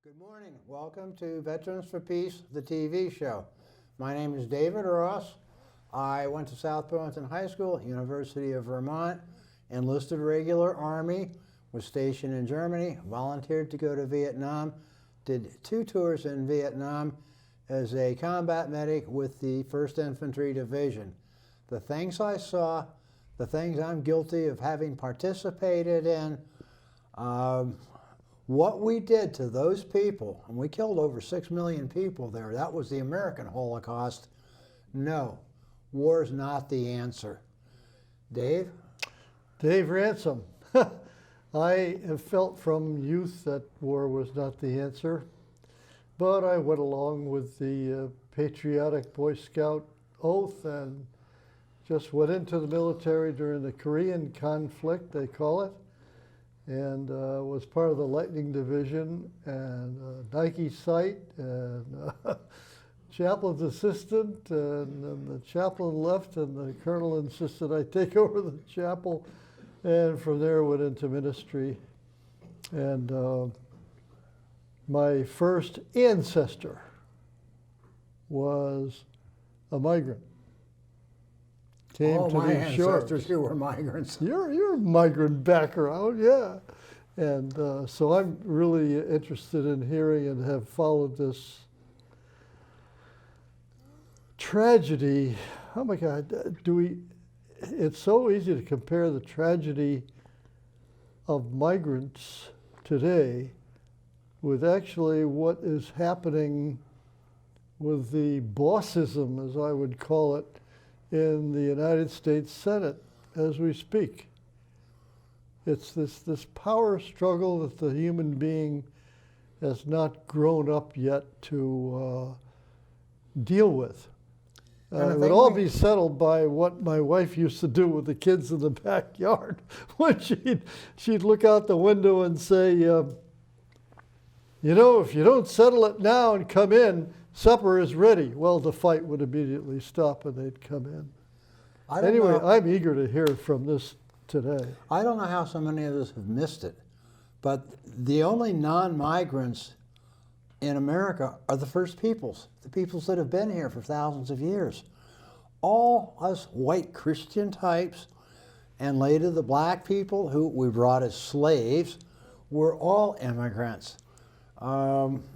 Good morning. Welcome to Veterans for Peace, the TV show. My name is David Ross. I went to South Burlington High School, University of Vermont, enlisted regular Army, was stationed in Germany, volunteered to go to Vietnam, did 2 tours in Vietnam as a combat medic with the 1st Infantry Division. The things I saw, the things I'm guilty of having participated in, what we did to those people, and we killed over 6 million people there, that was the American Holocaust. No, war is not the answer. Dave? Dave Ransom. I have felt from youth that war was not the answer, but I went along with the patriotic Boy Scout oath and just went into the military during the Korean conflict, they call it, and was part of the Lightning Division and Nike site and chaplain's assistant, and then the chaplain left and the colonel insisted I take over the chapel, and from there went into ministry. And my first ancestor was a migrant. All my ancestors here were migrants. You're a migrant background, yeah. And so I'm really interested in hearing and have followed this tragedy. Oh my God, it's so easy to compare the tragedy of migrants today with actually what is happening with the bossism, as I would call it, in the United States Senate as we speak. It's this power struggle that the human being has not grown up yet to deal with. It would all be settled by what my wife used to do with the kids in the backyard. When she'd look out the window and say, you know, if you don't settle it now and come in, supper is ready. Well, the fight would immediately stop and they'd come in. Anyway, I'm eager to hear from this today. I don't know how so many of us have missed it, but the only non-migrants in America are the first peoples, the peoples that have been here for thousands of years. All us white Christian types, and later the black people who we brought as slaves, were all immigrants.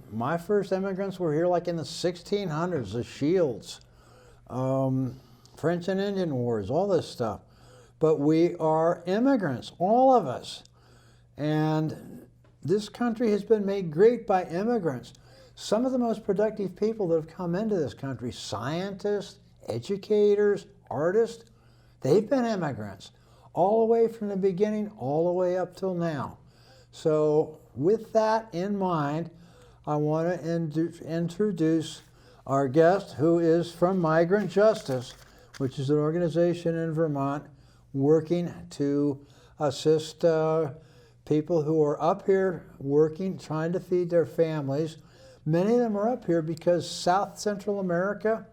My first immigrants were here like in the 1600s, the Shields, French and Indian Wars, all this stuff. But we are immigrants, all of us. And this country has been made great by immigrants. Some of the most productive people that have come into this country, scientists, educators, artists, they've been immigrants, all the way from the beginning, all the way up till now. So with that in mind, I want to introduce our guest, who is from Migrant Justice, which is an organization in Vermont working to assist people who are up here working, trying to feed their families. Many of them are up here because South Central America,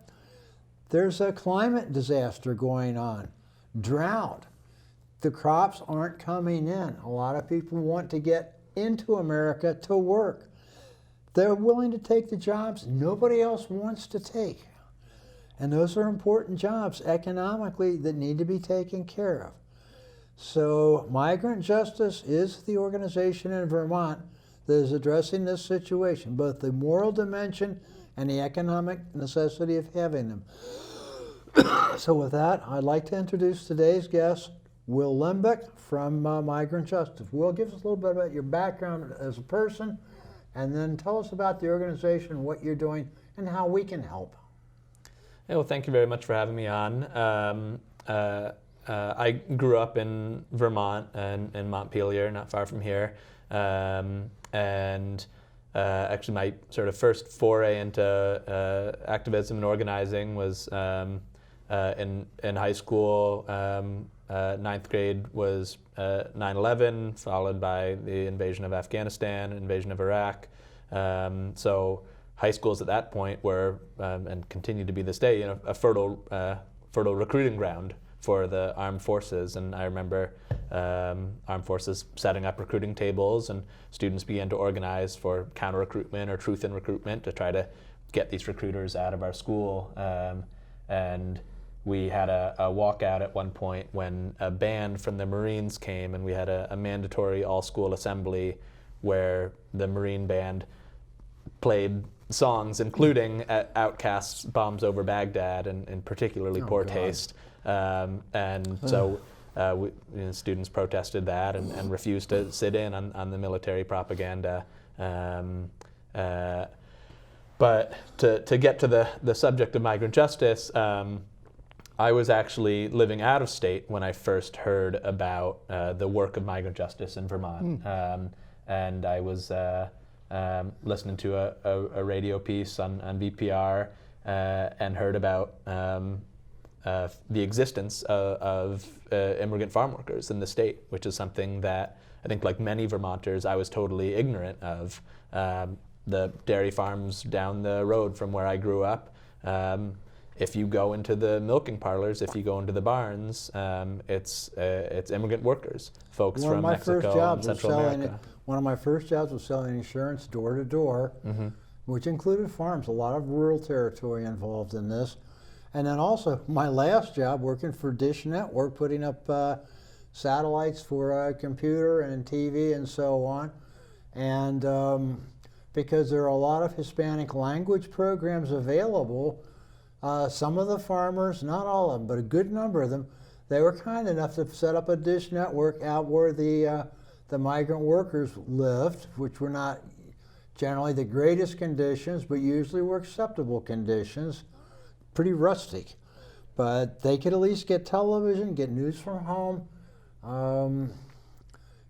there's a climate disaster going on, drought. The crops aren't coming in. A lot of people want to get into America to work. They're willing to take the jobs nobody else wants to take. And those are important jobs economically that need to be taken care of. So Migrant Justice is the organization in Vermont that is addressing this situation, both the moral dimension and the economic necessity of having them. So with that, I'd like to introduce today's guest, Will Lambek from Migrant Justice. Will, give us a little bit about your background as a person, and then tell us about the organization, what you're doing, and how we can help. Hey, well, thank you very much for having me on. I grew up in Vermont and in Montpelier, not far from here, and actually my sort of first foray into activism and organizing was in high school. 9th grade was 9/11, followed by the invasion of Afghanistan, invasion of Iraq. So high schools at that point were, and continue to be this day, a fertile recruiting ground for the armed forces. And I remember armed forces setting up recruiting tables, and students began to organize for counter-recruitment or truth in recruitment to try to get these recruiters out of our school. And we had a walkout at one point when a band from the Marines came, and we had a mandatory all-school assembly where the Marine band played songs including Outkast's Bombs Over Baghdad in particularly poor taste. So students protested that and refused to sit in on the military propaganda. But to get to the subject of migrant justice, I was actually living out of state when I first heard about the work of migrant justice in Vermont. And I was listening to a radio piece on VPR and heard about the existence of immigrant farm workers in the state, which is something that I think, like many Vermonters, I was totally ignorant of. The dairy farms down the road from where I grew up, if you go into the milking parlors, if you go into the barns, it's immigrant workers, folks from Mexico and Central America. One of my first jobs was selling insurance door to door, which included farms, a lot of rural territory involved in this. And then also my last job working for Dish Network, putting up satellites for computer and TV and so on. And because there are a lot of Hispanic language programs available, some of the farmers, not all of them, but a good number of them, they were kind enough to set up a Dish Network out where the migrant workers lived, which were not generally the greatest conditions, but usually were acceptable conditions, pretty rustic. But they could at least get television, get news from home.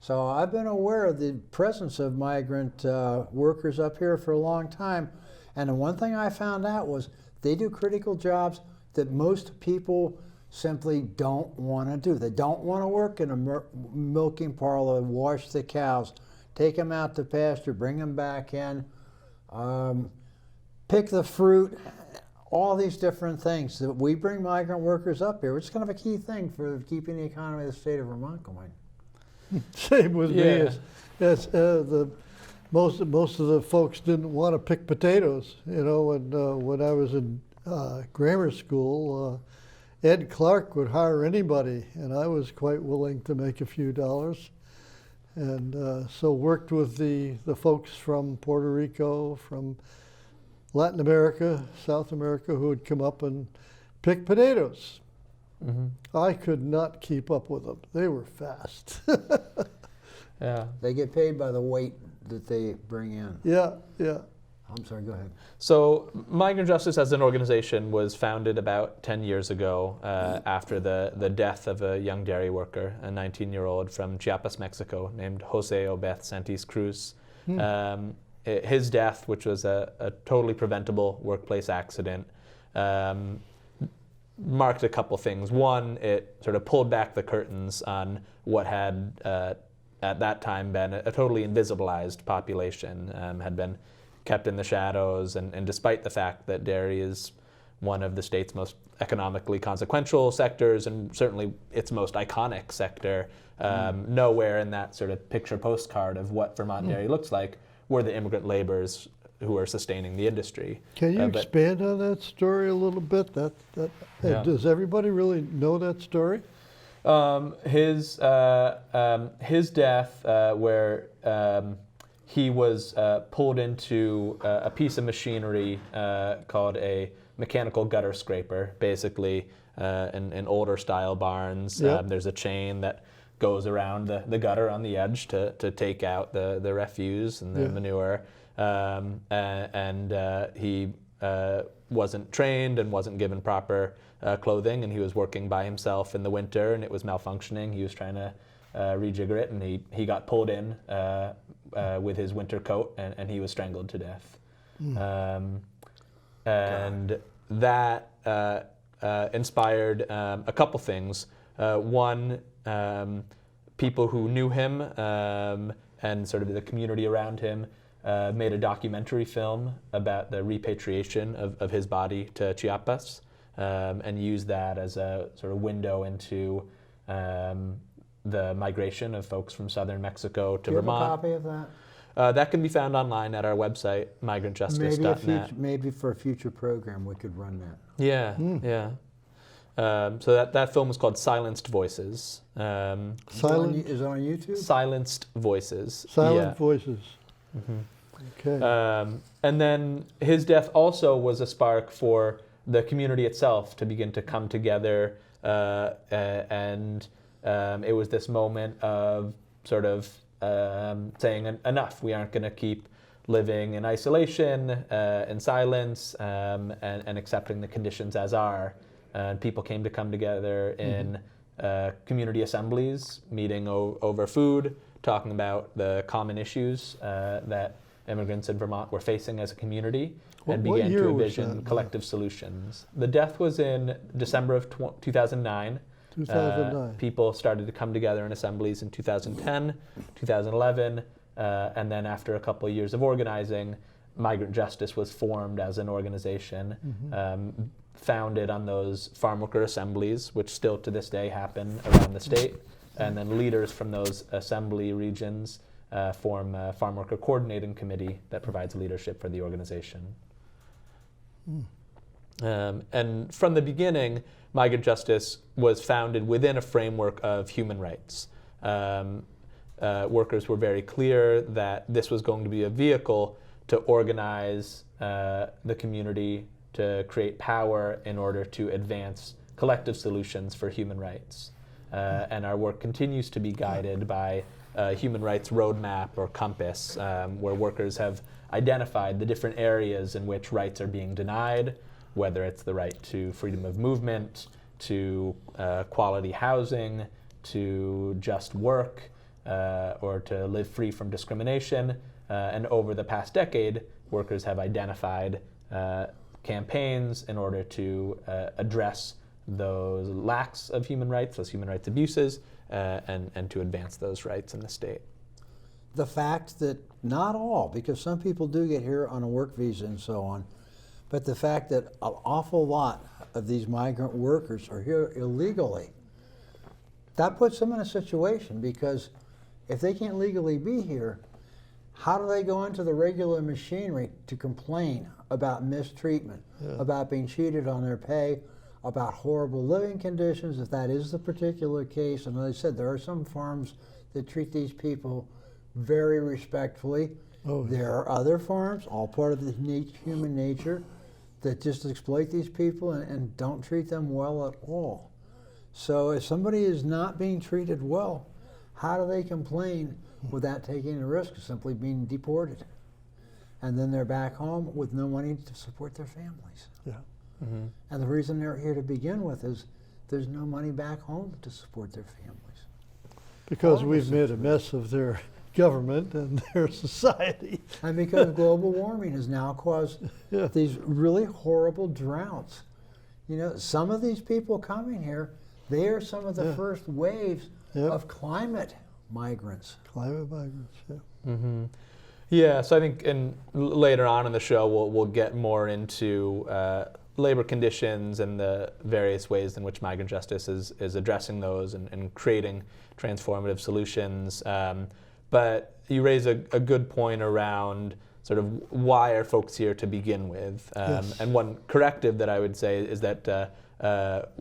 So I've been aware of the presence of migrant workers up here for a long time. And the one thing I found out was they do critical jobs that most people simply don't want to do. They don't want to work in a milking parlor, wash the cows, take them out to pasture, bring them back in, pick the fruit, all these different things. That we bring migrant workers up here, which is kind of a key thing for keeping the economy of the state of Vermont going. Same with me. As most of the folks didn't want to pick potatoes. You know, when I was in grammar school, Ed Clark would hire anybody, and I was quite willing to make a few dollars. And so worked with the folks from Puerto Rico, from Latin America, South America, who would come up and pick potatoes. I could not keep up with them. They were fast. Yeah. They get paid by the weight that they bring in. Yeah. I'm sorry, go ahead. So Migrant Justice as an organization was founded about 10 years ago after the death of a young dairy worker, a 19-year-old from Chiapas, Mexico, named Jose Obeth Santis Cruz. His death, which was a totally preventable workplace accident, marked a couple things. One, it sort of pulled back the curtains on what had at that time been a totally invisibilized population, had been kept in the shadows, and despite the fact that dairy is one of the state's most economically consequential sectors and certainly its most iconic sector, nowhere in that sort of picture postcard of what Vermont dairy looks like were the immigrant laborers who are sustaining the industry. Can you expand on that story a little bit? Does everybody really know that story? His death, where he was pulled into a piece of machinery called a mechanical gutter scraper, basically in older style barns. Yep. There's a chain that goes around the gutter on the edge to take out the refuse and the manure. He wasn't trained and wasn't given proper clothing, and he was working by himself in the winter, and it was malfunctioning. He was trying to rejigger it, and he got pulled in with his winter coat, and he was strangled to death. And that inspired a couple things. One, people who knew him and sort of the community around him made a documentary film about the repatriation of his body to Chiapas. and used that as a sort of window into the migration of folks from southern Mexico to Do you have a Vermont. copy of that? That can be found online at our website, migrantjustice.net. Maybe for a future program we could run that. Yeah, yeah. So that film is called Silenced Voices. Silent, Is it on YouTube? Silenced Voices. silent Yeah. voices. Okay. And then his death also was a spark for the community itself to begin to come together, and it was this moment of sort of saying enough. We aren't going to keep living in isolation, in silence, and accepting the conditions as are. And people came to come together in community assemblies, meeting over food, talking about the common issues that immigrants in Vermont were facing as a community, and What began year to was envision that? collective solutions. The death was in December of 2009. 2009. People started to come together in assemblies in 2010, 2011, and then after a couple of years of organizing, Migrant Justice was formed as an organization, founded on those farm worker assemblies, which still to this day happen around the state. And then leaders from those assembly regions form a farm worker coordinating committee that provides leadership for the organization. And from the beginning, Migrant Justice was founded within a framework of human rights. Workers were very clear that this was going to be a vehicle to organize the community, to create power in order to advance collective solutions for human rights. And our work continues to be guided by a human rights roadmap or compass, where workers have identified the different areas in which rights are being denied, whether it's the right to freedom of movement, to quality housing, to just work, or to live free from discrimination. And over the past decade, workers have identified campaigns in order to address those lacks of human rights, those human rights abuses, and to advance those rights in the state. The fact that not all, because some people do get here on a work visa and so on, but the fact that an awful lot of these migrant workers are here illegally, that puts them in a situation, because if they can't legally be here, how do they go into the regular machinery to complain about mistreatment, about being cheated on their pay, about horrible living conditions, if that is the particular case? And as I said, there are some farms that treat these people very respectfully. There are other farms, all part of the human nature, that just exploit these people and don't treat them well at all. So if somebody is not being treated well, how do they complain without taking the risk of simply being deported? And then they're back home with no money to support their families. And the reason they're here to begin with is there's no money back home to support their families. Because we've made a mess of their government and their society. And because global warming has now caused these really horrible droughts. You know, some of these people coming here, they are some of the first waves of climate migrants. Climate migrants, Yeah, so I think later on in the show we'll get more into labor conditions and the various ways in which Migrant Justice is addressing those and creating transformative solutions. But you raise a good point around sort of why are folks here to begin with. And one corrective that I would say is that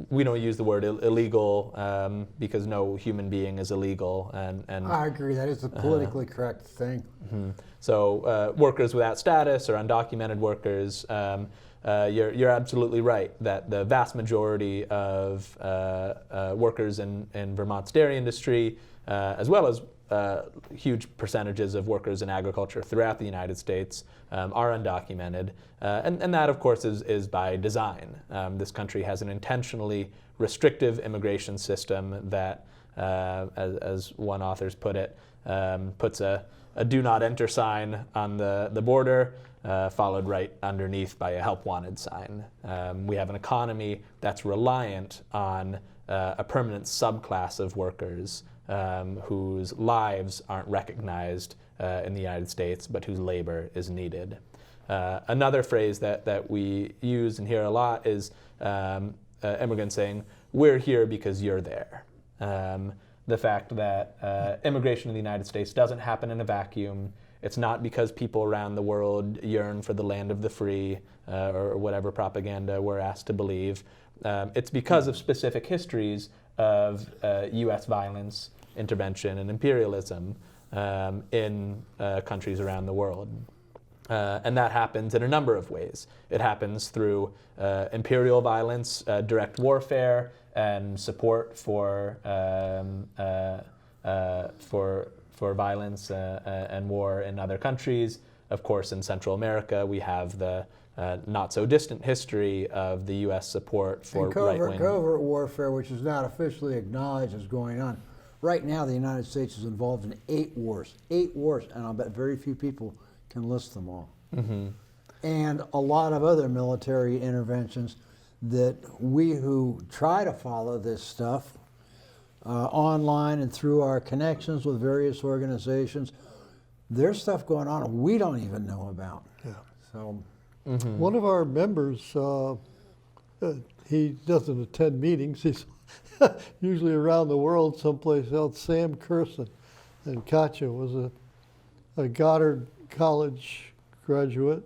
we don't use the word illegal because no human being is illegal. And I agree, that is the politically correct thing. So workers without status or undocumented workers, you're absolutely right that the vast majority of workers in Vermont's dairy industry, as well as huge percentages of workers in agriculture throughout the United States, are undocumented. And that, of course, is by design. This country has an intentionally restrictive immigration system that, as one author's put it, puts a do not enter sign on the border, followed right underneath by a help wanted sign. We have an economy that's reliant on a permanent subclass of workers whose lives aren't recognized in the United States, but whose labor is needed. Another phrase that we use and hear a lot is immigrants saying, "We're here because you're there." The fact that immigration in the United States doesn't happen in a vacuum. It's not because people around the world yearn for the land of the free or whatever propaganda we're asked to believe. It's because of specific histories of U.S. violence, intervention, and imperialism in countries around the world. And that happens in a number of ways. It happens through imperial violence, direct warfare, and support for violence and war in other countries. Of course, in Central America, we have the not so distant history of the U.S. support for right-wing covert warfare, which is not officially acknowledged as going on. Right now, the United States is involved in 8 wars, and I'll bet very few people can list them all. Mm-hmm. And a lot of other military interventions that we who try to follow this stuff online and through our connections with various organizations, there's stuff going on we don't even know about. Yeah. So, One of our members, he doesn't attend meetings. He's usually around the world someplace else. Sam Curson in Katja was a Goddard College graduate,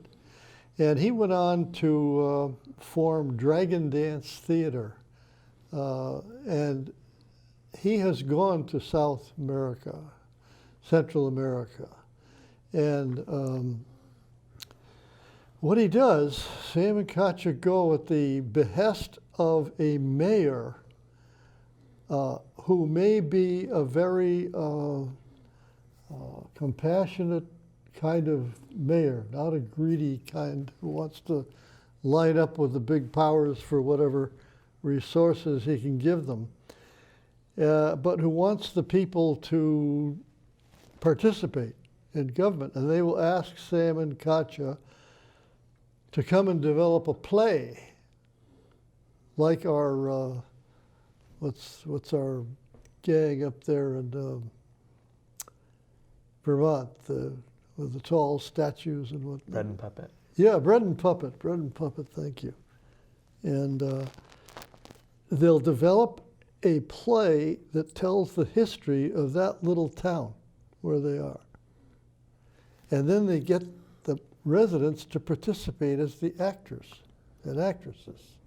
and he went on to form Dragon Dance Theater, and he has gone to South America, Central America, and what he does, Sam and Katja go at the behest of a mayor who may be a very compassionate kind of mayor, not a greedy kind who wants to line up with the big powers for whatever resources he can give them, but who wants the people to participate in government. And they will ask Sam and Katja to come and develop a play like our, what's our gang up there in Vermont, with the tall statues and what. Bread and Puppet. Yeah, Bread and Puppet, thank you. And they'll develop a play that tells the history of that little town where they are. And then they get the residents to participate as the actors and actresses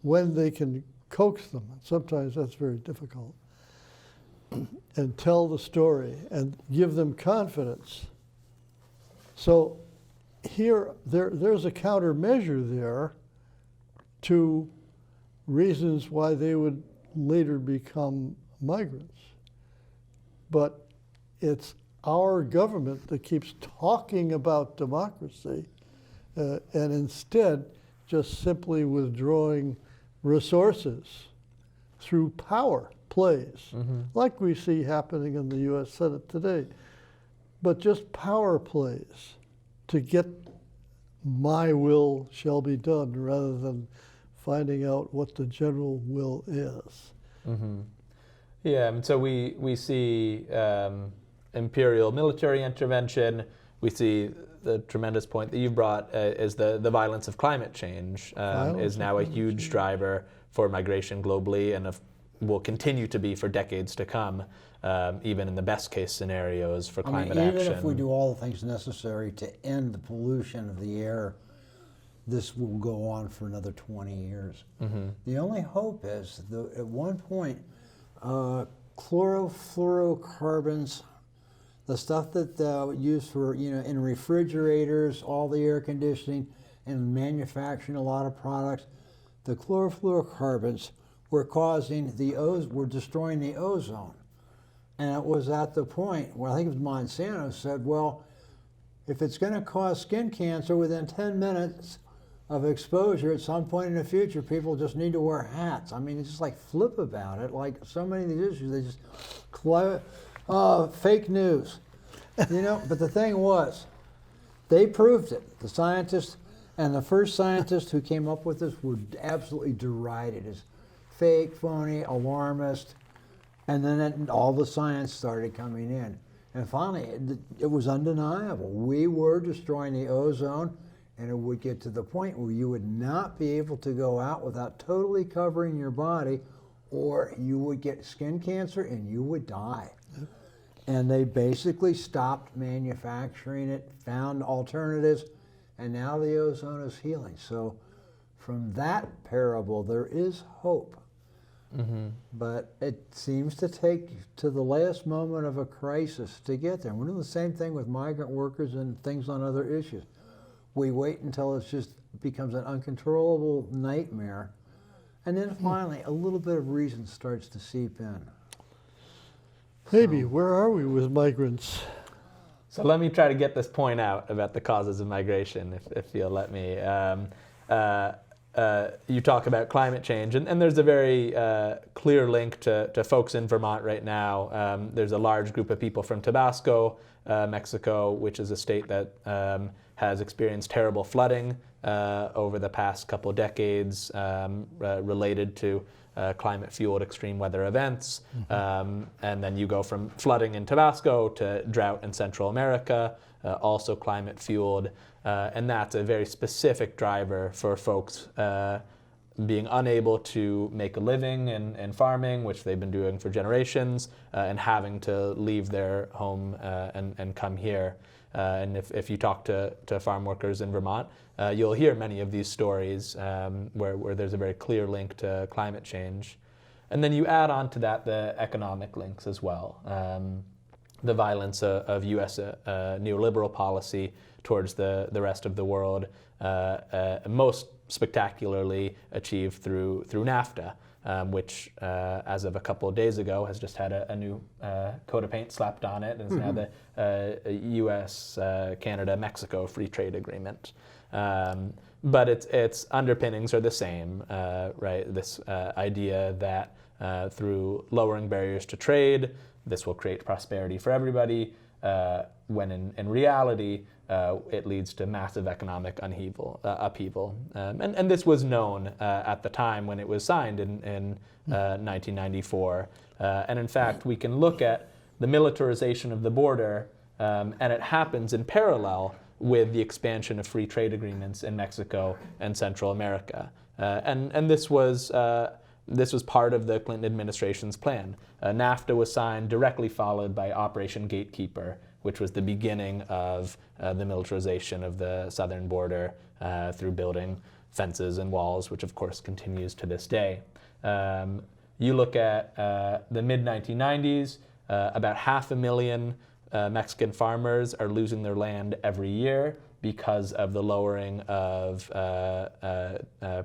when they can coax them. And sometimes that's very difficult. And tell the story and give them confidence. So there's a countermeasure there to reasons why they would later become migrants. But it's our government that keeps talking about democracy and instead just simply withdrawing resources through power plays, like we see happening in the U.S. Senate today. But just power plays to get my will shall be done rather than finding out what the general will is. Mm-hmm. Yeah, and so we see imperial military intervention. We see the tremendous point that you brought is the violence of climate change is now a huge driver for migration globally and will continue to be for decades to come, even in the best case scenarios for climate action. Even if we do all the things necessary to end the pollution of the air, this will go on for another 20 years. Mm-hmm. The only hope is that at one point, chlorofluorocarbons, the stuff that used for, in refrigerators, all the air conditioning, and manufacturing a lot of products, the chlorofluorocarbons were were destroying the ozone. And it was at the point where I think it was Monsanto said, well, if it's going to cause skin cancer within 10 minutes of exposure at some point in the future, people just need to wear hats. I mean, it's just like flip about it. Like so many of these issues, they just fake news. But the thing was, they proved it. The scientists, and the first scientists who came up with this were absolutely derided as fake, phony, alarmist. And then all the science started coming in. And finally, it was undeniable. We were destroying the ozone, And it would get to the point where you would not be able to go out without totally covering your body, or you would get skin cancer and you would die. And they basically stopped manufacturing it, found alternatives, and now the ozone is healing. So from that parable, there is hope. But it seems to take to the last moment of a crisis to get there. We're doing the same thing with migrant workers and things on other issues. We wait until it just becomes an uncontrollable nightmare. And then finally, a little bit of reason starts to seep in. Maybe, where are we with migrants? So let me try to get this point out about the causes of migration, if you'll let me. You talk about climate change, and there's a very clear link to folks in Vermont right now. There's a large group of people from Tabasco, Mexico, which is a state that has experienced terrible flooding over the past couple decades related to climate-fueled extreme weather events. And then you go from flooding in Tabasco to drought in Central America, also climate-fueled. And that's a very specific driver for folks being unable to make a living in farming, which they've been doing for generations, and having to leave their home and come here. And if you talk to farm workers in Vermont, you'll hear many of these stories where there's a very clear link to climate change. And then you add on to that the economic links as well. The violence of U.S. neoliberal policy towards the rest of the world, most spectacularly achieved through NAFTA, which, as of a couple of days ago, has just had a new coat of paint slapped on it, and is now the U.S., Canada, Mexico free trade agreement. But its underpinnings are the same, right? This idea that through lowering barriers to trade, this will create prosperity for everybody, when in reality, it leads to massive economic upheaval. And this was known at the time when it was signed in 1994. And in fact, we can look at the militarization of the border, and it happens in parallel with the expansion of free trade agreements in Mexico and Central America. And this was part of the Clinton administration's plan. NAFTA was signed, directly followed by Operation Gatekeeper, which was the beginning of the militarization of the southern border through building fences and walls, which of course continues to this day. You look at the mid-1990s, about 500,000 Mexican farmers are losing their land every year because of the lowering of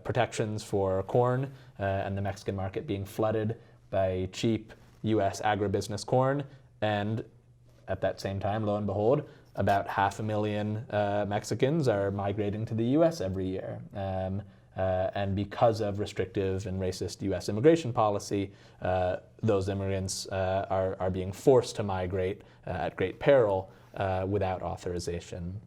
protections for corn and the Mexican market being flooded by cheap U.S. agribusiness corn. And at that same time, lo and behold, about 500,000 Mexicans are migrating to the U.S. every year. And because of restrictive and racist U.S. immigration policy, those immigrants are being forced to migrate at great peril without authorization.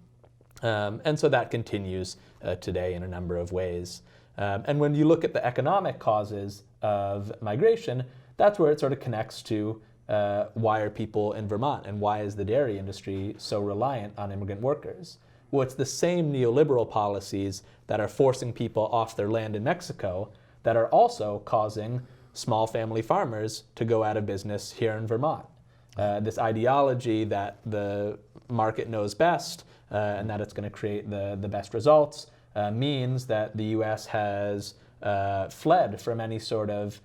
And so that continues today in a number of ways. And when you look at the economic causes of migration, that's where it sort of connects to why are people in Vermont and why is the dairy industry so reliant on immigrant workers? Well, it's the same neoliberal policies that are forcing people off their land in Mexico that are also causing small family farmers to go out of business here in Vermont. This ideology that the market knows best and that it's going to create the best results means that the U.S. has fled from any sort of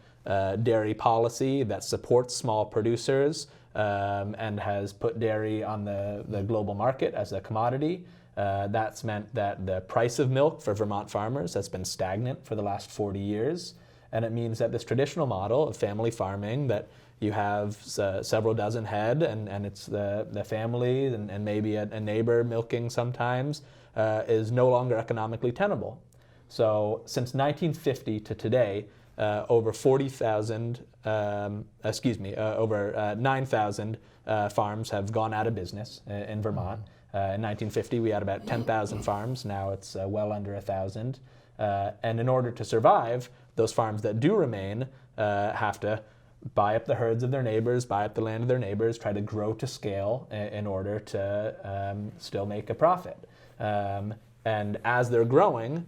dairy policy that supports small producers and has put dairy on the global market as a commodity. That's meant that the price of milk for Vermont farmers has been stagnant for the last 40 years. And it means that this traditional model of family farming, that you have several dozen head and it's the family and maybe a neighbor milking sometimes, is no longer economically tenable. So since 1950 to today, over 9,000 farms have gone out of business in Vermont. In 1950, we had about 10,000 farms. Now it's well under 1,000. And in order to survive, those farms that do remain have to buy up the herds of their neighbors, buy up the land of their neighbors, try to grow to scale in order to still make a profit. And as they're growing,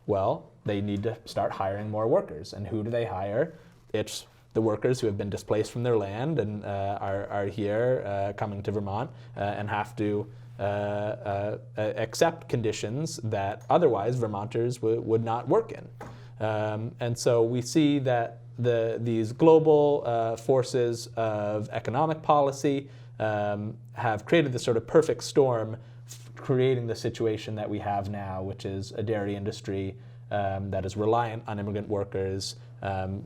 well, they need to start hiring more workers. And who do they hire? It's the workers who have been displaced from their land and are here coming to Vermont and have to accept conditions that otherwise Vermonters would not work in. And so we see that these global forces of economic policy have created this sort of perfect storm, creating the situation that we have now, which is a dairy industry that is reliant on immigrant workers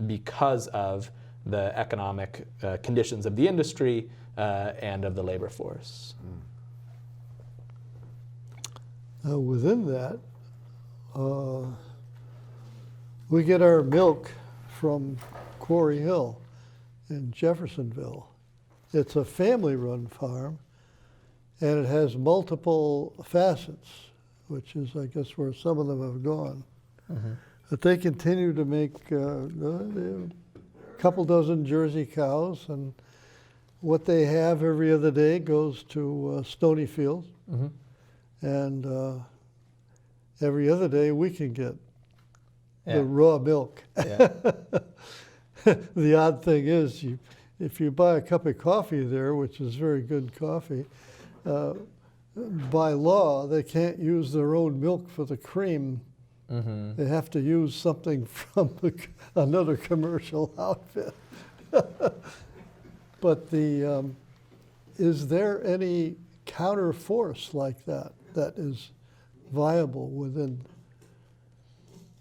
because of the economic conditions of the industry and of the labor force. Within that, we get our milk from Quarry Hill in Jeffersonville. It's a family-run farm, and it has multiple facets, which is, I guess, where some of them have gone. Mm-hmm. But they continue to make a couple dozen Jersey cows, and what they have every other day goes to Stonyfield, Mm-hmm. and every other day we can get Yeah. the raw milk. Yeah. The odd thing is, if you buy a cup of coffee there, which is very good coffee, by law they can't use their own milk for the cream. Mm-hmm. They have to use something from another commercial outfit. But is there any counter force like that that is viable within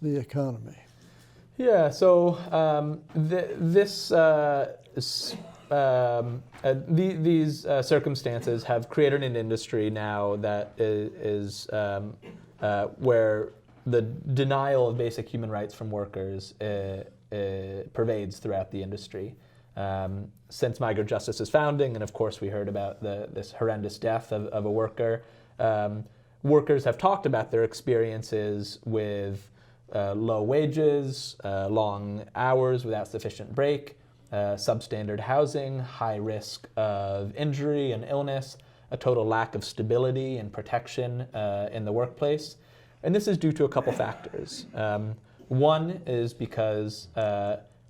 the economy? Yeah, so these circumstances have created an industry now that is where the denial of basic human rights from workers pervades throughout the industry. Since Migrant Justice's founding, and of course we heard about this horrendous death of a worker, workers have talked about their experiences with low wages, long hours without sufficient break, substandard housing, high risk of injury and illness, a total lack of stability and protection in the workplace. And this is due to a couple factors. One is because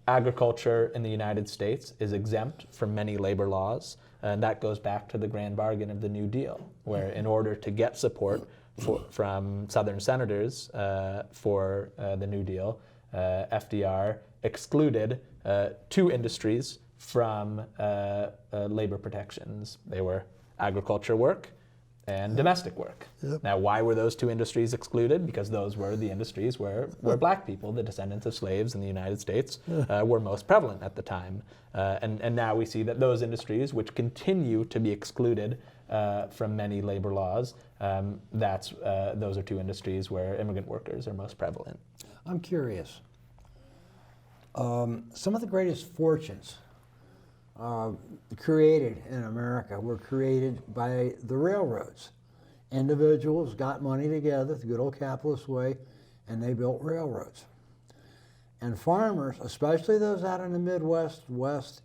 agriculture in the United States is exempt from many labor laws, and that goes back to the grand bargain of the New Deal, where in order to get support from Southern senators for the New Deal, FDR excluded two industries from labor protections. They were agriculture work and domestic work. Yep. Now, why were those two industries excluded? Because those were the industries where black people, the descendants of slaves in the United States, were most prevalent at the time. And now we see that those industries, which continue to be excluded from many labor laws, those are two industries where immigrant workers are most prevalent. I'm curious. Some of the greatest fortunes created in America were created by the railroads. Individuals got money together the good old capitalist way, and they built railroads. And farmers, especially those out in the Midwest, West,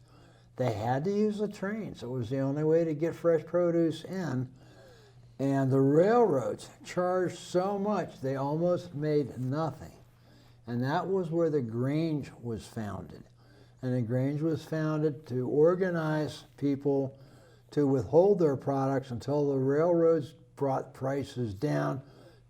they had to use the trains. It was the only way to get fresh produce in. And the railroads charged so much, they almost made nothing. And that was where the Grange was founded. And the Grange was founded to organize people to withhold their products until the railroads brought prices down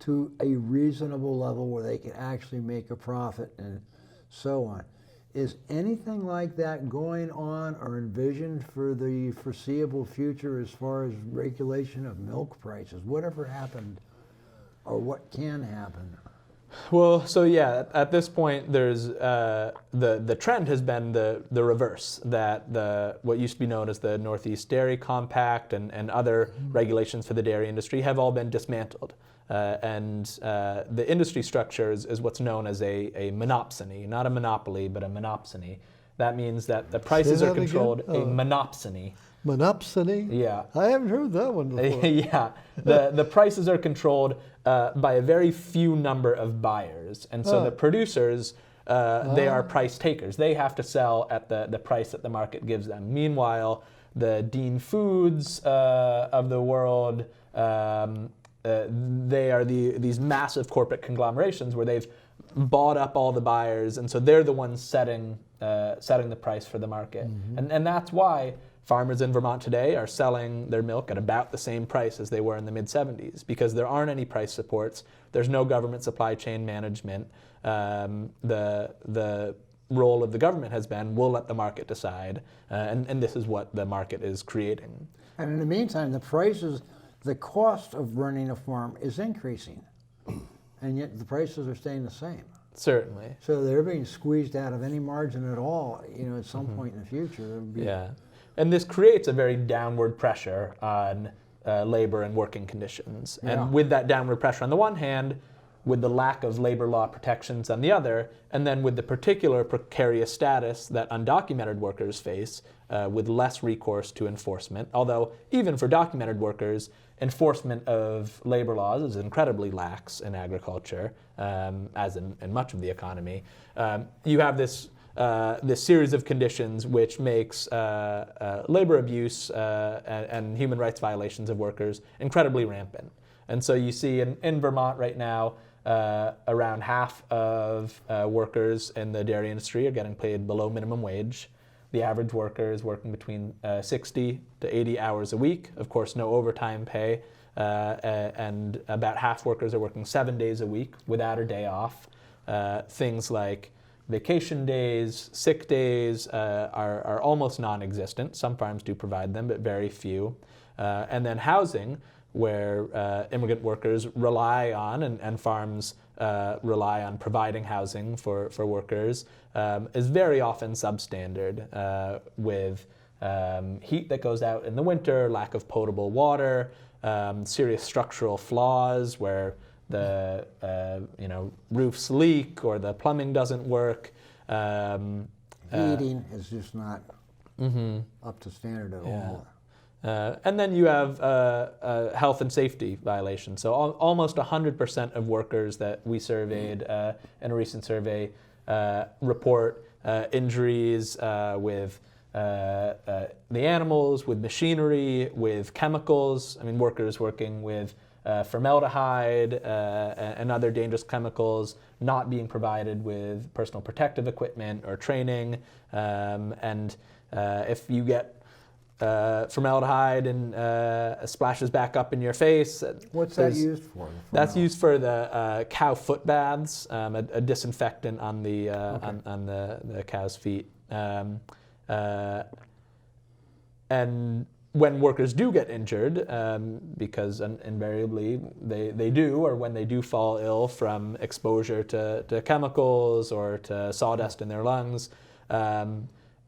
to a reasonable level where they could actually make a profit and so on. Is anything like that going on or envisioned for the foreseeable future as far as regulation of milk prices? Whatever happened or what can happen? Well, so yeah, at this point, there's the trend has been the reverse, that what used to be known as the Northeast Dairy Compact and other regulations for the dairy industry have all been dismantled. And the industry structure is what's known as a monopsony, not a monopoly, but a monopsony. That means that the prices are controlled, a monopsony. Monopsony? Yeah. I haven't heard that one before. Yeah. The prices are controlled by a very few number of buyers. And so the producers, they are price takers. They have to sell at the price that the market gives them. Meanwhile, the Dean Foods of the world they are these massive corporate conglomerations where they've bought up all the buyers, and so they're the ones setting the price for the market. And that's why farmers in Vermont today are selling their milk at about the same price as they were in the mid-'70s, because there aren't any price supports. There's no government supply chain management. The role of the government has been, we'll let the market decide, and this is what the market is creating. And in the meantime, the cost of running a farm is increasing, and yet the prices are staying the same. Certainly. So they're being squeezed out of any margin at all, at some point in the future. Yeah. And this creates a very downward pressure on labor and working conditions. Yeah. And with that downward pressure on the one hand, with the lack of labor law protections on the other, and then with the particular precarious status that undocumented workers face, with less recourse to enforcement. Although even for documented workers, enforcement of labor laws is incredibly lax in agriculture, as in much of the economy. You have this series of conditions which makes labor abuse and human rights violations of workers incredibly rampant. And so you see in Vermont right now, around half of workers in the dairy industry are getting paid below minimum wage. The average worker is working between 60 to 80 hours a week. Of course, no overtime pay. And about half workers are working 7 days a week without a day off. Things like vacation days, sick days are almost non-existent. Some farms do provide them, but very few. And then housing, where immigrant workers rely on, and farms rely on providing housing for workers, is very often substandard, with heat that goes out in the winter, lack of potable water, serious structural flaws where the roofs leak or the plumbing doesn't work. Heating is just not up to standard at all. And then you have health and safety violations. So almost 100% of workers that we surveyed in a recent survey report injuries with the animals, with machinery, with chemicals. I mean, workers working with formaldehyde and other dangerous chemicals, not being provided with personal protective equipment or training. And if you get formaldehyde and splashes back up in your face. What's that used for? That's used for the cow foot baths, a disinfectant on the on the cow's feet. And when workers do get injured, because invariably they do, or when they do fall ill from exposure to chemicals or to sawdust in their lungs,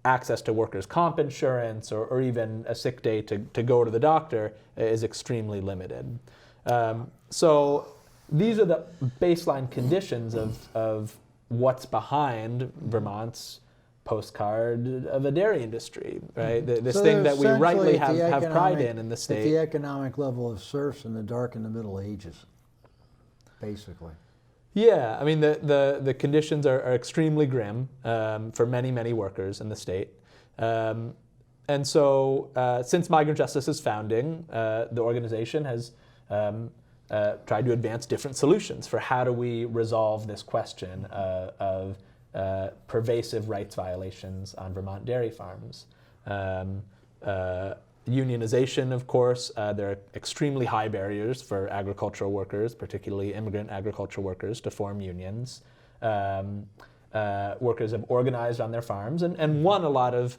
access to workers' comp insurance or even a sick day to go to the doctor is extremely limited. So these are the baseline conditions of what's behind Vermont's postcard of a dairy industry, right? This thing that we rightly have pride in the state. At the economic level of serfs in the dark and the Middle Ages, basically. Yeah, I mean, the conditions are extremely grim for many, many workers in the state. And so since Migrant Justice's founding, the organization has tried to advance different solutions for how do we resolve this question of pervasive rights violations on Vermont dairy farms. Unionization, of course, there are extremely high barriers for agricultural workers, particularly immigrant agricultural workers, to form unions. Workers have organized on their farms and won a lot of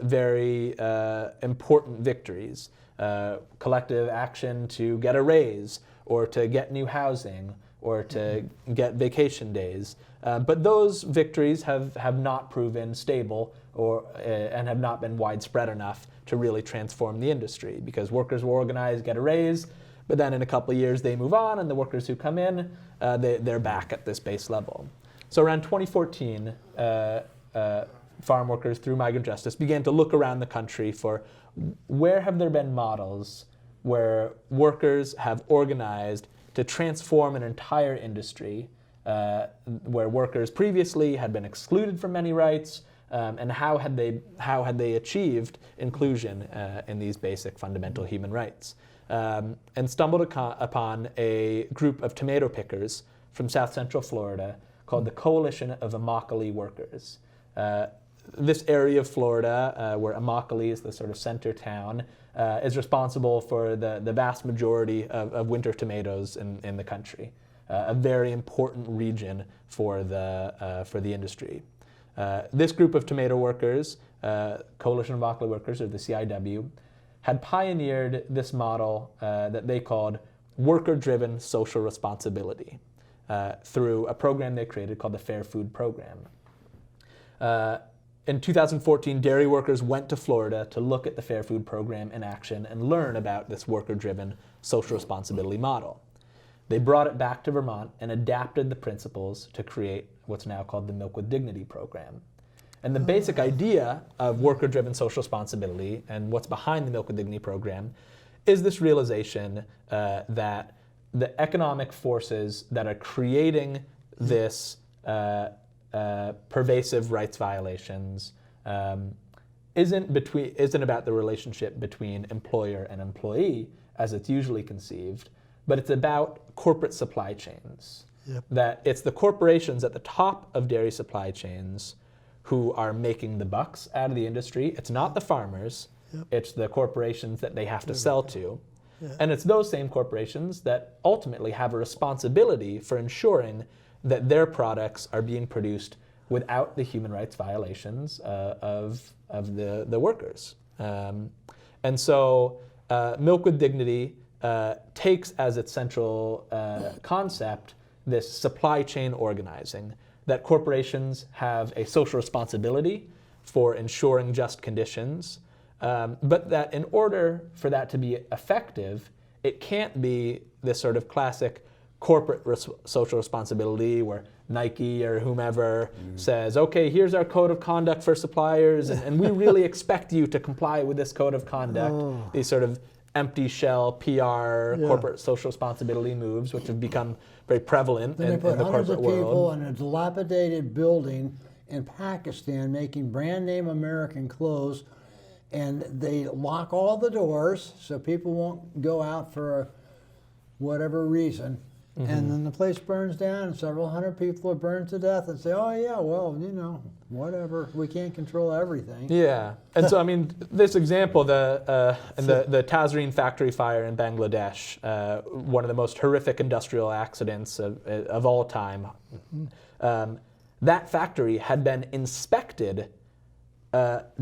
very important victories. Collective action to get a raise or to get new housing or to get vacation days. But those victories have not proven stable and have not been widespread enough to really transform the industry, because workers will organize, get a raise, but then in a couple of years they move on, and the workers who come in, they're back at this base level. So around 2014, farm workers through Migrant Justice began to look around the country for where have there been models where workers have organized to transform an entire industry, where workers previously had been excluded from many rights, and how had they achieved inclusion in these basic fundamental human rights. and stumbled upon a group of tomato pickers from South Central Florida called the Coalition of Immokalee Workers. This area of Florida, where Immokalee is the sort of center town, is responsible for the vast majority of winter tomatoes in the country. A very important region for the industry. This group of tomato workers, Coalition of Immokalee Workers, or the CIW, had pioneered this model that they called worker-driven social responsibility through a program they created called the Fair Food Program. In 2014, dairy workers went to Florida to look at the Fair Food Program in action and learn about this worker-driven social responsibility model. They brought it back to Vermont and adapted the principles to create what's now called the Milk with Dignity program. And the basic idea of worker-driven social responsibility and what's behind the Milk with Dignity program is this realization that the economic forces that are creating this pervasive rights violations isn't about the relationship between employer and employee as it's usually conceived, but it's about corporate supply chains. Yep. That it's the corporations at the top of dairy supply chains who are making the bucks out of the industry. It's not the farmers, Yep. it's the corporations that they have to sell to. Yeah. And it's those same corporations that ultimately have a responsibility for ensuring that their products are being produced without the human rights violations of the workers. And so Milk with Dignity takes as its central concept this supply chain organizing, that corporations have a social responsibility for ensuring just conditions, but that in order for that to be effective, it can't be this sort of classic corporate social responsibility where Nike or whomever says, okay, here's our code of conduct for suppliers, and we really expect you to comply with this code of conduct. These sort of empty shell PR corporate social responsibility moves, which have become very prevalent Then in they put the hundreds corporate of people world. in a dilapidated building in Pakistan making brand name American clothes, and they lock all the doors so people won't go out for whatever reason. And then the place burns down and several hundred people are burned to death and say, oh yeah, well, you know, whatever, we can't control everything. Yeah, and so I mean, this example, the Tazreen factory fire in Bangladesh, one of the most horrific industrial accidents of all time. That factory had been inspected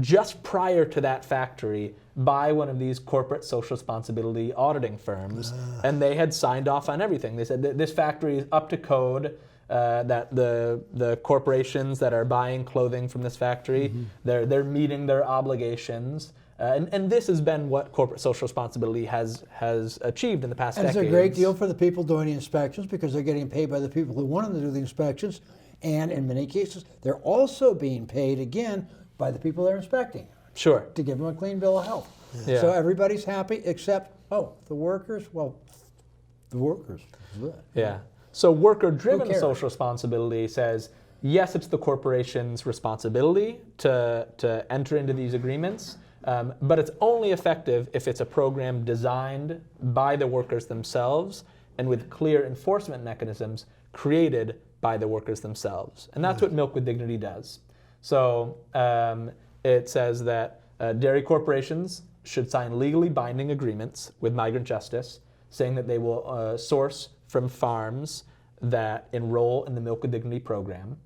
just prior to that factory by one of these corporate social responsibility auditing firms, and they had signed off on everything. They said that this factory is up to code, that the corporations that are buying clothing from this factory, they're meeting their obligations. And this has been what corporate social responsibility has achieved in the past decades. And it's a great deal for the people doing the inspections because they're getting paid by the people who want them to do the inspections, and in many cases, they're also being paid again by the people they're inspecting. Sure. To give them a clean bill of health. Yeah. So everybody's happy except, the workers, the workers. Yeah. So worker-driven cares? social responsibility says, yes, it's the corporation's responsibility to enter into these agreements, but it's only effective if it's a program designed by the workers themselves and with clear enforcement mechanisms created by the workers themselves. And that's what Milk with Dignity does. So it says that dairy corporations should sign legally binding agreements with Migrant Justice saying that they will source from farms that enroll in the Milk with Dignity program.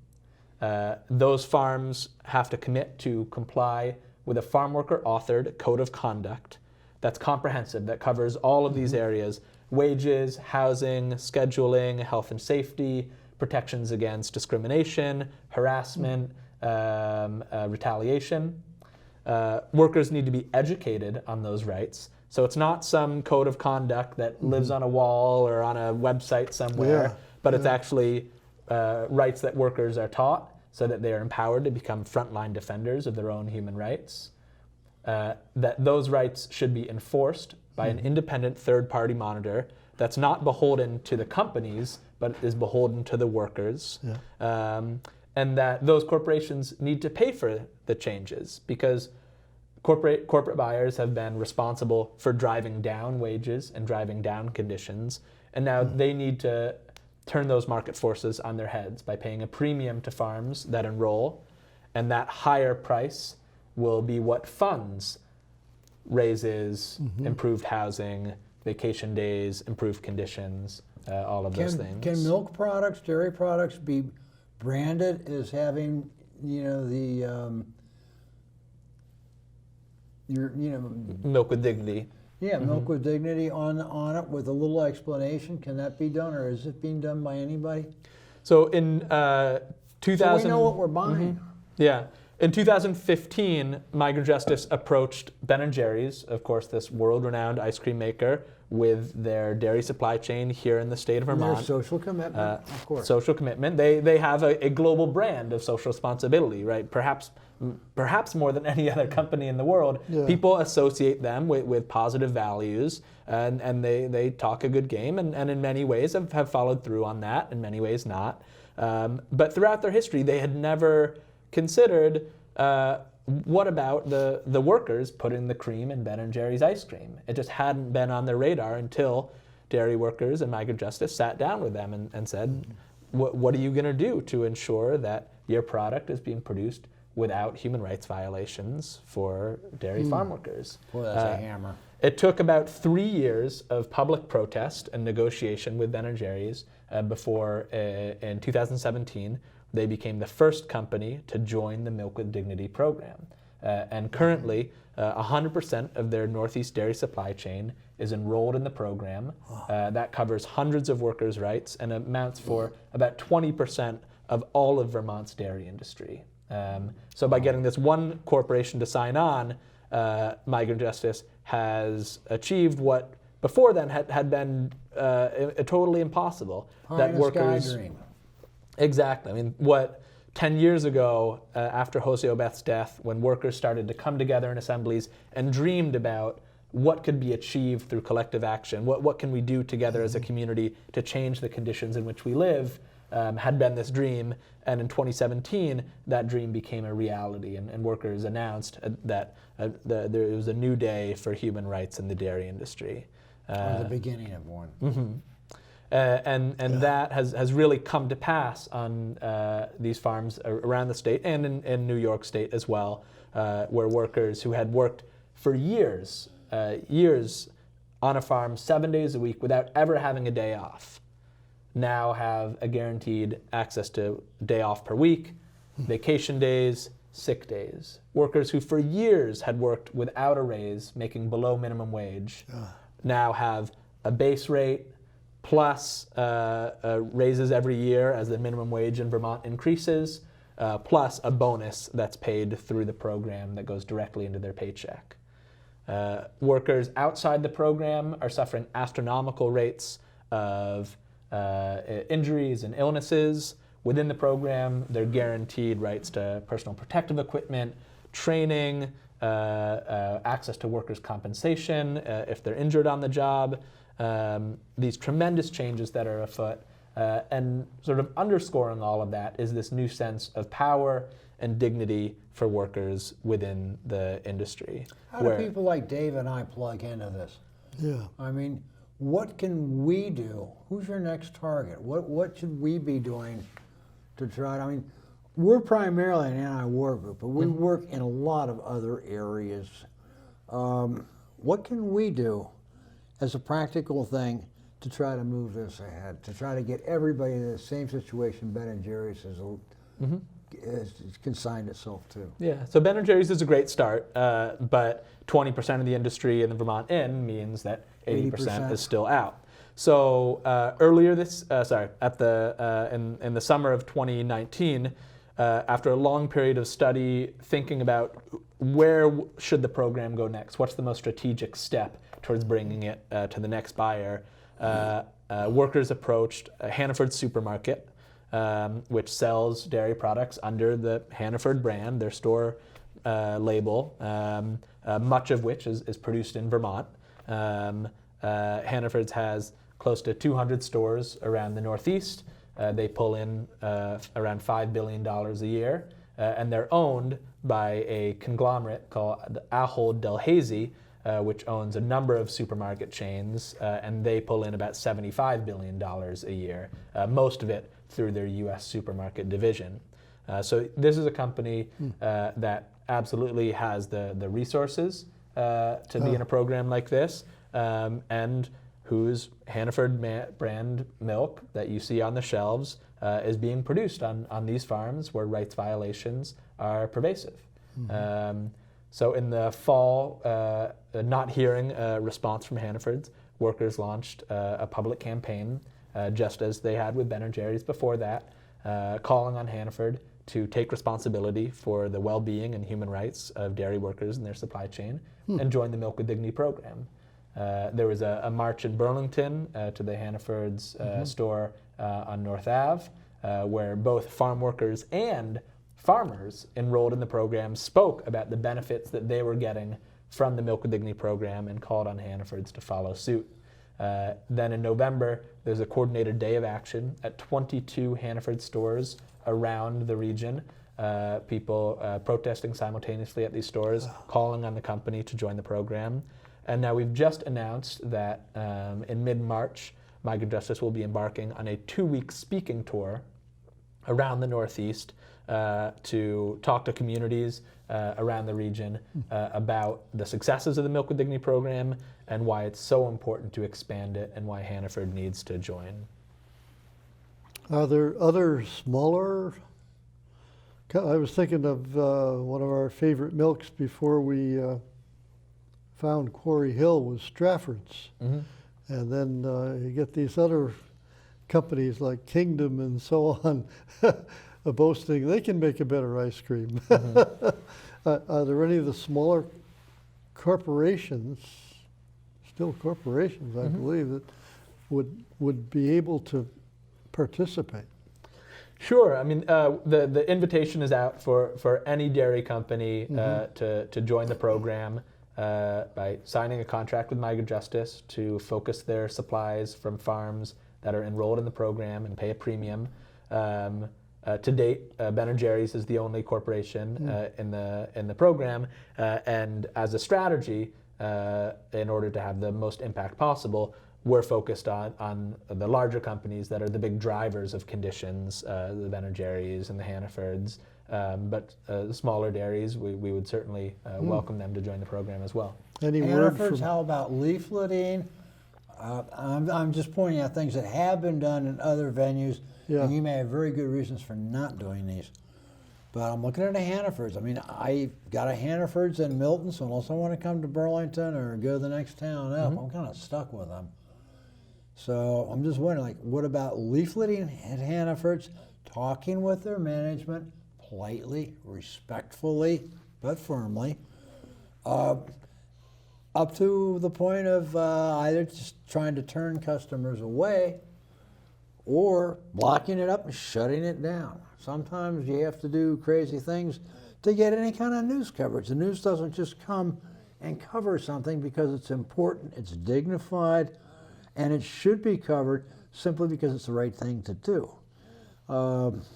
Those farms have to commit to comply with a farm worker authored code of conduct that's comprehensive, that covers all of these areas: wages, housing, scheduling, health and safety, protections against discrimination, harassment, retaliation. Workers need to be educated on those rights. So it's not some code of conduct that lives on a wall or on a website somewhere, but it's actually rights that workers are taught so that they are empowered to become frontline defenders of their own human rights. That those rights should be enforced by an independent third-party monitor that's not beholden to the companies, but is beholden to the workers. And that those corporations need to pay for the changes, because corporate buyers have been responsible for driving down wages and driving down conditions, and now they need to turn those market forces on their heads by paying a premium to farms that enroll, and that higher price will be what funds raises, improved housing, vacation days, improved conditions, all of those things. Can milk products, dairy products be branded as having, the Milk with dignity. milk with dignity on it with a little explanation? Can that be done, or is it being done by anybody? So in 2000, So we know what we're buying. Yeah. In 2015, Migrant Justice approached Ben & Jerry's, of course, this world-renowned ice cream maker, with their dairy supply chain here in the state of Vermont. Their social commitment, of course. Social commitment. They have a global brand of social responsibility, right? Perhaps more than any other company in the world. Yeah. People associate them with positive values, and they talk a good game, and in many ways have followed through on that, in many ways not. But throughout their history, they had never considered what about the workers putting the cream in Ben & Jerry's ice cream. It just hadn't been on their radar until dairy workers and Migrant Justice sat down with them and said, what are you going to do to ensure that your product is being produced without human rights violations for dairy farm workers? Boy, that's a hammer. It took about 3 years of public protest and negotiation with Ben & Jerry's before, in 2017, they became the first company to join the Milk with Dignity program. And currently, 100% of their Northeast dairy supply chain is enrolled in the program. That covers hundreds of workers' rights and amounts for about 20% of all of Vermont's dairy industry. So by getting this one corporation to sign on, Migrant Justice has achieved what before then had been totally impossible. Pie in the sky dream. Exactly. I mean, 10 years ago, after Jose Obeth's death, when workers started to come together in assemblies and dreamed about what could be achieved through collective action, what can we do together as a community to change the conditions in which we live, had been this dream. And in 2017, that dream became a reality, and workers announced that there was a new day for human rights in the dairy industry. Or the beginning of one. And that has really come to pass on these farms around the state and in New York State as well, where workers who had worked for years on a farm 7 days a week without ever having a day off now have a guaranteed access to a day off per week, vacation days, sick days. Workers who for years had worked without a raise, making below minimum wage, now have a base rate plus raises every year as the minimum wage in Vermont increases, plus a bonus that's paid through the program that goes directly into their paycheck. Workers outside the program are suffering astronomical rates of injuries and illnesses. Within the program, they're guaranteed rights to personal protective equipment, training, access to workers' compensation if they're injured on the job. These tremendous changes that are afoot, and sort of underscoring all of that is this new sense of power and dignity for workers within the industry. How do people like Dave and I plug into this? Yeah. I mean, what can we do? Who's your next target? What should we be doing to try to, I mean, we're primarily an anti-war group, but we work in a lot of other areas. What can we do as a practical thing to try to move this ahead, to try to get everybody in the same situation Ben & Jerry's has consigned itself to? Yeah, so Ben & Jerry's is a great start, but 20% of the industry in the Vermont in means that 80% is still out. So earlier in the summer of 2019, after a long period of study, thinking about where should the program go next, what's the most strategic step towards bringing it to the next buyer, workers approached Hannaford Supermarket, which sells dairy products under the Hannaford brand, their store label, much of which is produced in Vermont. Hannaford's has close to 200 stores around the Northeast. They pull in around $5 billion a year. and they're owned by a conglomerate called Ahold Delhaize, which owns a number of supermarket chains, and they pull in about $75 billion a year, most of it through their U.S. supermarket division. So this is a company that absolutely has the resources to be in a program like this, and whose Hannaford brand milk that you see on the shelves is being produced on these farms where rights violations are pervasive. So in the fall, not hearing a response from Hannaford's, workers launched a public campaign, just as they had with Ben & Jerry's before that, calling on Hannaford to take responsibility for the well-being and human rights of dairy workers in their supply chain and join the Milk with Dignity program. There was a march in Burlington to the Hannaford's store on North Ave, where both farm workers and farmers enrolled in the program spoke about the benefits that they were getting from the Milk with Dignity program and called on Hannaford's to follow suit. Then in November, there's a coordinated day of action at 22 Hannaford stores around the region. People protesting simultaneously at these stores, calling on the company to join the program. And now we've just announced that in mid-March, Migrant Justice will be embarking on a 2-week speaking tour around the Northeast to talk to communities around the region about the successes of the Milk with Dignity program and why it's so important to expand it and why Hannaford needs to join. Are there other smaller? I was thinking of one of our favorite milks before we found Quarry Hill was Strafford's. And then you get these other companies like Kingdom and so on boasting they can make a better ice cream. Are there any of the smaller corporations, still corporations, I believe, that would be able to participate? Sure. I mean, the invitation is out for any dairy company to join the program by signing a contract with Migrant Justice to focus their supplies from farms that are enrolled in the program and pay a premium. To date, Ben & Jerry's is the only corporation in the program, and as a strategy, in order to have the most impact possible, we're focused on the larger companies that are the big drivers of conditions, the Ben & Jerry's and the Hannafords. But the smaller dairies, we would certainly welcome them to join the program as well. Any word Hannafords, from how about leafleting? I'm just pointing out things that have been done in other venues, and you may have very good reasons for not doing these. But I'm looking at the Hannafords. I mean, I got a Hannafords in Milton, so unless I want to come to Burlington or go to the next town up, I'm kind of stuck with them. So I'm just wondering, like, what about leafleting at Hannafords, talking with their management, politely, respectfully, but firmly, up to the point of either just trying to turn customers away or blocking it up and shutting it down. Sometimes you have to do crazy things to get any kind of news coverage. The news doesn't just come and cover something because it's important, it's dignified, and it should be covered simply because it's the right thing to do.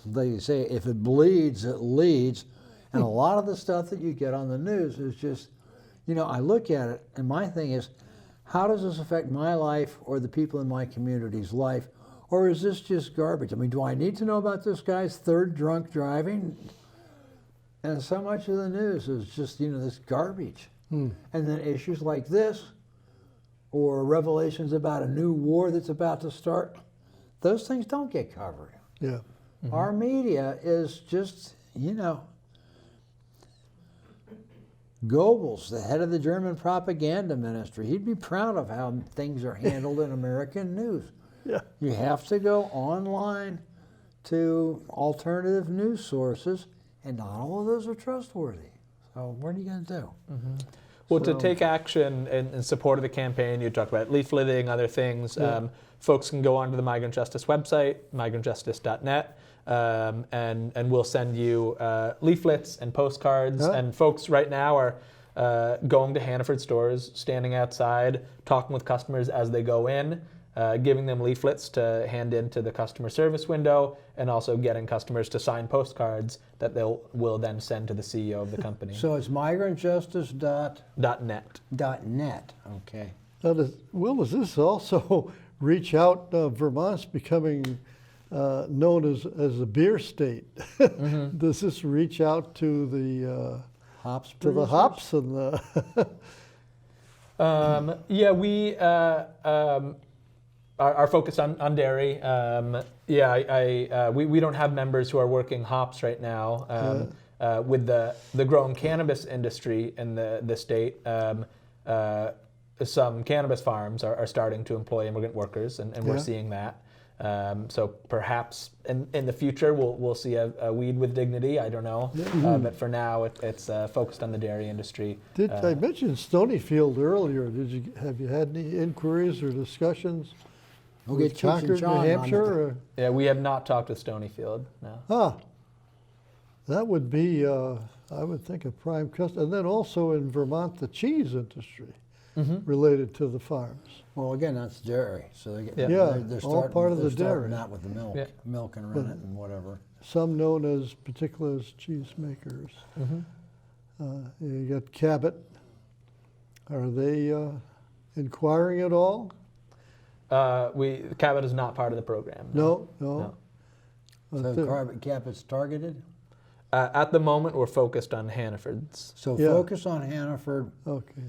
They say if it bleeds, it leads. And a lot of the stuff that you get on the news is just, you know, I look at it and my thing is, how does this affect my life or the people in my community's life? Or is this just garbage? I mean, do I need to know about this guy's third drunk driving? And so much of the news is just, you know, this garbage. And then issues like this, or revelations about a new war that's about to start, those things don't get covered. Yeah. Our media is just, you know, Goebbels, the head of the German propaganda ministry, he'd be proud of how things are handled in American news. Yeah. You have to go online to alternative news sources, and not all of those are trustworthy. So what are you going to do? Well, to take action in support of the campaign, you talked about leafleting, other things. Folks can go onto the Migrant Justice website, migrantjustice.net, and we'll send you leaflets and postcards. And folks right now are going to Hannaford stores, standing outside, talking with customers as they go in, giving them leaflets to hand into the customer service window, and also getting customers to sign postcards that will then send to the CEO of the company. So it's migrantjustice.net. .net. Okay. Now, does this also reach out? Vermont's becoming known as a beer state. Does this reach out to the Hops. to the hops and the? Yeah, we are focused on dairy. We don't have members who are working hops right now. With the growing cannabis industry in the state, some cannabis farms are starting to employ immigrant workers, and we're seeing that. So perhaps in the future we'll see a weed with dignity. I don't know, but for now it's focused on the dairy industry. Did I mention Stonyfield earlier? Have you had any inquiries or discussions with Concord, New Hampshire? Or? Yeah, we have not talked with Stonyfield. No. That would be, I would think, a prime customer. And then also in Vermont, the cheese industry related to the farms. Well, again, that's dairy. So they're all part of the dairy. Not with the milk, milk and rennet and whatever. Some known as particular as cheese makers. You got Cabot. Are they inquiring at all? Cabot is not part of the program. No. So Cabot's targeted? At the moment, we're focused on Hannaford's. So focus on Hannaford. Okay.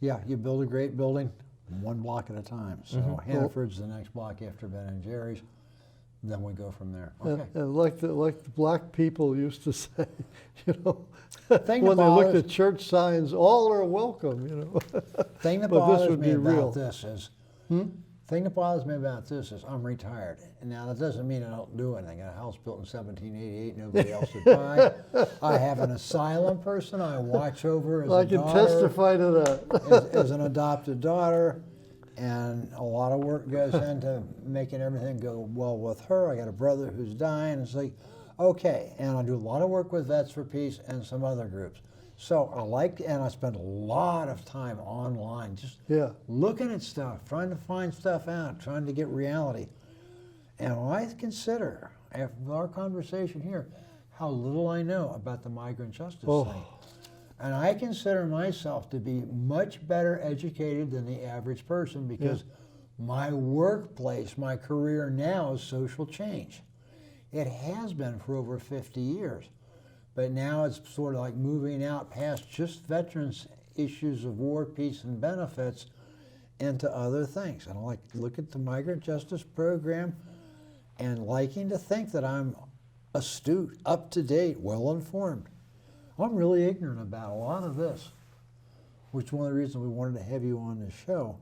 Yeah, you build a great building one block at a time. So Hannaford's the next block after Ben and Jerry's. Then we go from there. Okay. And like the black people used to say, when they looked at church signs, all are welcome, Thing that but this bothers would me be about real. this is, thing that bothers me about this is I'm retired. Now that doesn't mean I don't do anything. I got a house built in 1788. Nobody else would buy. I have an asylum person I watch over as I a can daughter, testify to that. as an adopted daughter, and a lot of work goes into making everything go well with her. I got a brother who's dying. It's like, okay, and I do a lot of work with Vets for Peace and some other groups. So I spend a lot of time online just looking at stuff, trying to find stuff out, trying to get reality. And I consider, after our conversation here, how little I know about the migrant justice thing. And I consider myself to be much better educated than the average person because my workplace, my career now is social change. It has been for over 50 years. But now it's sort of like moving out past just veterans' issues of war, peace, and benefits into other things. And I like to look at the Migrant Justice Program and liking to think that I'm astute, up to date, well informed. I'm really ignorant about a lot of this, which is one of the reasons we wanted to have you on the show.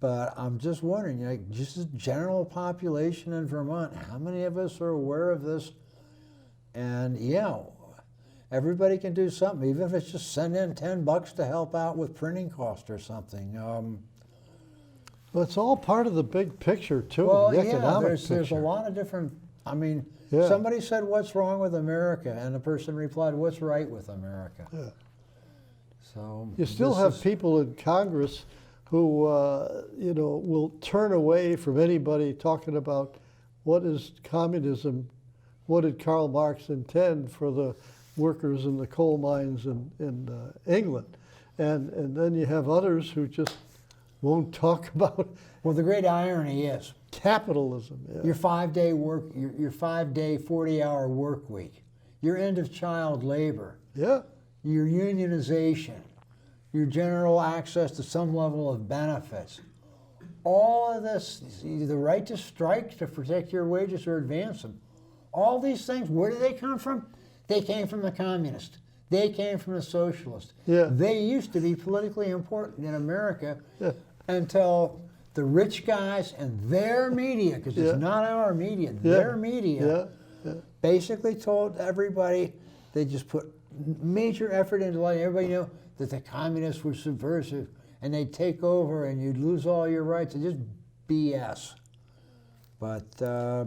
But I'm just wondering, just the general population in Vermont, how many of us are aware of this? And everybody can do something, even if it's just send in $10 to help out with printing cost or something. Well, it's all part of the big picture, too, Well, the economic picture. There's a lot of different, somebody said, what's wrong with America? And the person replied, what's right with America? Yeah. So you still have people in Congress who, will turn away from anybody talking about what is communism, what did Karl Marx intend for the workers in the coal mines in England. And then you have others who just won't talk about. Well, the great irony is capitalism. Your 5-day work, your 5-day, 40-hour work week, your end of child labor, your unionization, your general access to some level of benefits. All of this, the right to strike to protect your wages or advance them. All these things, where do they come from? They came from the communists. They came from the socialists. They used to be politically important in America until the rich guys and their media, because it's not our media, their media, basically told everybody, they just put major effort into letting everybody know that the communists were subversive and they'd take over and you'd lose all your rights. It's just BS. But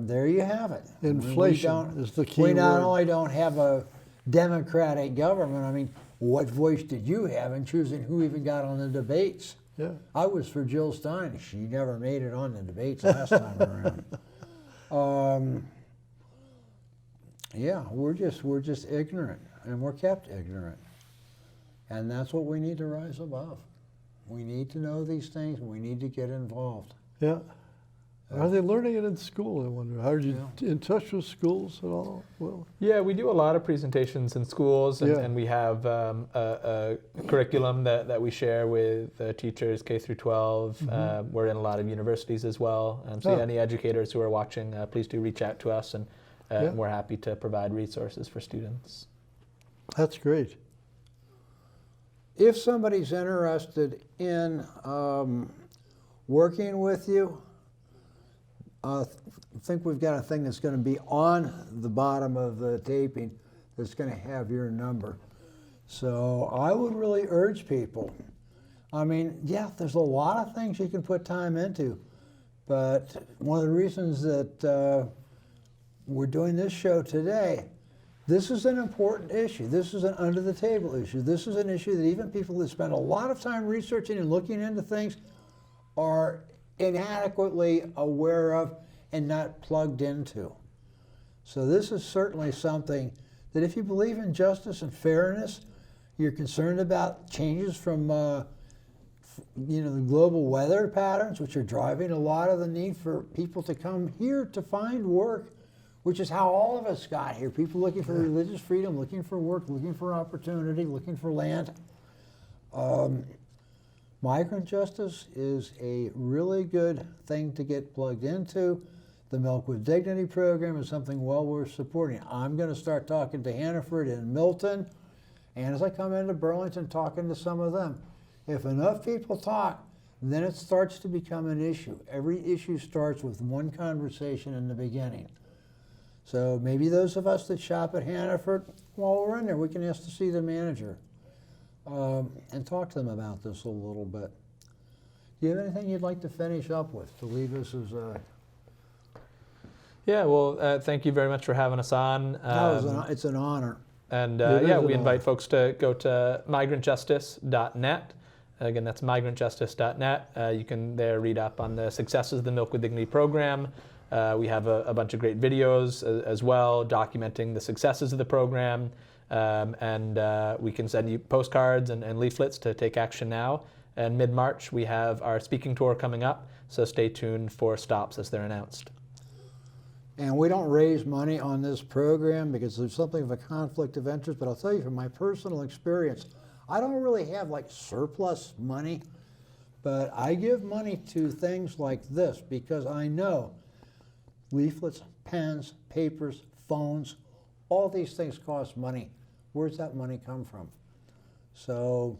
there you have it. Inflation is the key word. We not only don't have a democratic government, what voice did you have in choosing who even got on the debates? Yeah. I was for Jill Stein. She never made it on the debates last time around. Yeah, we're just ignorant, and we're kept ignorant, and that's what we need to rise above. We need to know these things, and we need to get involved. Yeah. Are they learning it in school, I wonder? Are you Yeah. in touch with schools at all? Well, Yeah, we do a lot of presentations in schools, and, Yeah. and we have a curriculum that we share with teachers K through 12. We're in a lot of universities as well. So Oh. any educators who are watching, please do reach out to us, and Yeah. we're happy to provide resources for students. that's great. If somebody's interested in working with you, I think we've got a thing that's going to be on the bottom of the taping that's going to have your number. So I would really urge people. I mean, yeah, there's a lot of things you can put time into, but one of the reasons that we're doing this show today, this is an important issue. This is an under-the-table issue. This is an issue that even people that spend a lot of time researching and looking into things are inadequately aware of and not plugged into. So this is certainly something that if you believe in justice and fairness, you're concerned about changes from the global weather patterns, which are driving a lot of the need for people to come here to find work, which is how all of us got here. People looking for religious freedom, looking for work, looking for opportunity, looking for land. Migrant Justice is a really good thing to get plugged into. The Milk with Dignity program is something well worth supporting. I'm going to start talking to Hannaford and Milton, and as I come into Burlington, talking to some of them. If enough people talk, then it starts to become an issue. Every issue starts with one conversation in the beginning. So maybe those of us that shop at Hannaford, while we're in there, we can ask to see the manager. And talk to them about this a little bit. Do you have anything you'd like to finish up with to leave us as a... Yeah, well, thank you very much for having us on. It's an honor. And It is yeah, an we invite honor. folks to go to migrantjustice.net. Again, that's migrantjustice.net. You can there read up on the successes of the Milk with Dignity program. We have a bunch of great videos as well documenting the successes of the program. And we can send you postcards and leaflets to take action now. And mid-March, we have our speaking tour coming up, so stay tuned for stops as they're announced. And we don't raise money on this program because there's something of a conflict of interest, but I'll tell you from my personal experience, I don't really have like surplus money, but I give money to things like this because I know leaflets, pens, papers, phones, all these things cost money. Where's that money come from? So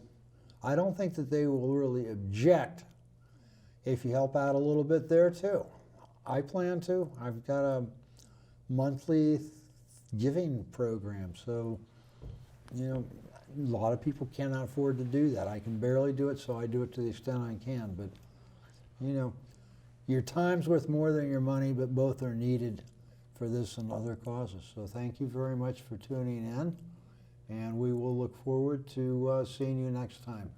I don't think that they will really object if you help out a little bit there too. I plan to. I've got a monthly giving program, so a lot of people cannot afford to do that. I can barely do it, so I do it to the extent I can. But your time's worth more than your money, but both are needed for this and other causes. So thank you very much for tuning in, and we will look forward to seeing you next time.